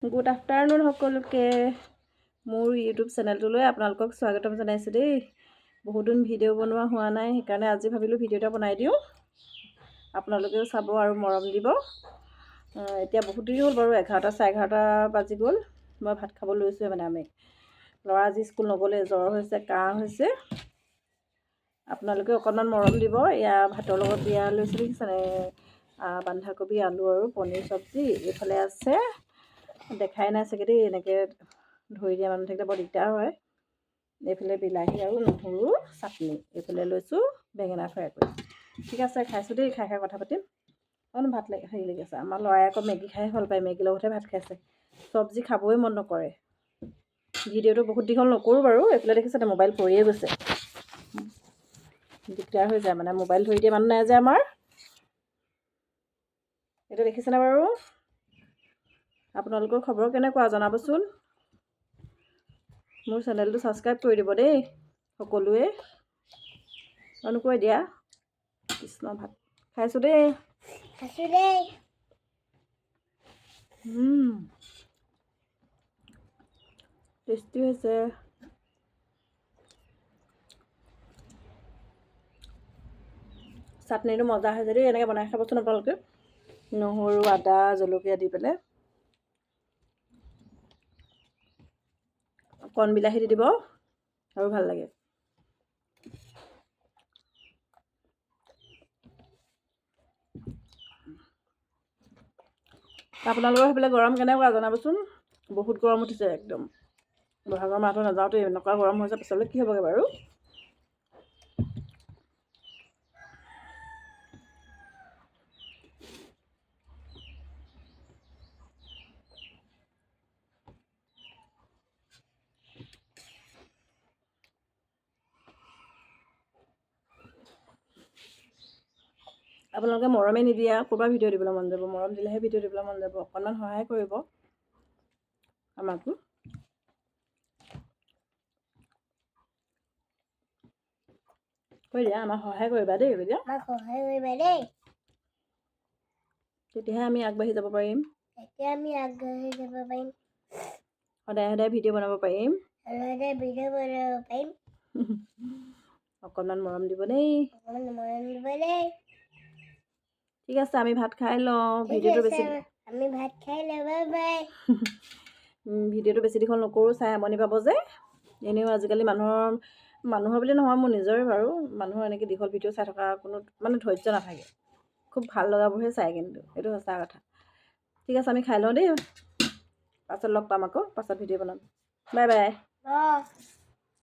Good afternoon সকলোকে মোৰ YouTube চেনেলটোলৈ আপোনালোকক স্বাগতম জনাইছোঁ দেই। বহুত দিন ভিডিঅ' বনোৱা হোৱা নাই, সেইকাৰণে আজি ভাবিলোঁ ভিডিঅ' এটা বনাই দিওঁ, আপোনালোকেও চাব আৰু মৰম দিব। এতিয়া বহুত দেৰি হ'ল বাৰু, 11টা চাৰে 11টা বাজি গ'ল। মই ভাত খাব লৈছোঁহে মানে আমি। ল'ৰা আজি স্কুল নগ'লে, জ্বৰ হৈছে, কাহ হৈছে। আপোনালোকে অকণমান মৰম দিব। এয়া ভাতৰ লগত দিয়া লৈছোঁ দেখিছেনে, বন্ধাকবি, আলু আৰু পনীৰ চব্জি। এইফালে আছে, দেখাই নাই চাগে দেই, এনেকৈ ধৰি দিয়া মানুহ থাকিলে বৰ দিগদাৰ হয়। এইফালে বিলাহী আৰু নহৰু চাটনি। এইফালে লৈছোঁ বেঙেনা ফ্ৰাই কৰি। ঠিক আছে, খাইছোঁ দেই, খাই কথা পাতিম। অকণ ভাত হেৰি লাগি আছে। আমাৰ ল'ৰাই আকৌ মেগী খাই ভাল পায়, মেগীৰ লগতহে ভাত খাইছে। চব্জি খাবই মন নকৰে। ভিডিঅ'টো বহুত দীঘল নকৰোঁ বাৰু। এইফালে দেখিছেনে মোবাইল পৰিয়ে গৈছে, দিগদাৰ হৈ যায় মানে, মোবাইল ধৰি দিয়া মানুহ নাই যে আমাৰ। এইটো দেখিছেনে বাৰু? আপোনালোকৰ খবৰ কেনেকুৱা জনাবচোন। মোৰ চেনেলটো ছাবস্ক্ৰাইব কৰি দিব দেই সকলোৱে। কৈ দিয়া কৃষ্ণ। ভাত খাইছোঁ দেই, টেষ্টি হৈছে। চাটনিটো মজা হৈছে দেই, এনেকৈ বনাই খাবচোন আপোনালোকে। নহৰু, আদা, জলকীয়া দি পেলাই। কণ বিলাহী দি দিব আৰু ভাল লাগে। আপোনালোকৰ সেইফালে গৰম কেনেকুৱা জনাবচোন। বহুত গৰম উঠিছে একদম। বহাগৰ মাহটো নাযাওঁতে এনেকুৱা গৰম হৈছে, পিছলৈ কি হ'বগৈ বাৰু। আপোনালোকে মৰমে নিদিয়া, ক'ৰবাত ভিডিঅ' দিবলৈ মন যাব। মৰম দিলেহে ভিডিঅ' দিবলৈ মন যাব। অকণমান সহায় কৰিব আমাকো। কৈ দিয়া, আমাক সহায় কৰিবা দেই। কৈ দিয়া, তেতিয়াহে আমি আগবাঢ়ি যাব পাৰিম। সদায় সদায় ভিডিঅ' বনাব পাৰিম। অকণমান মৰম দিব দেই। ঠিক আছে, আমি ভাত খাই লওঁ। ভিডিঅ'টো বেছি দীঘল নকৰোঁ, চাই আমনি পাব যে। এনেও আজিকালি মানুহৰ বুলি নহয়, মোৰ নিজৰে বাৰু, মানুহৰ এনেকৈ দীঘল ভিডিঅ' চাই থকা কোনো মানে ধৈৰ্য নাথাকে। খুব ভাল লগাবোৰহে চায়, কিন্তু এইটো সঁচা কথা। ঠিক আছে, আমি খাই লওঁ দেই। পাছত লগ পাম আকৌ, পাছত ভিডিঅ' বনাম। Bye bye.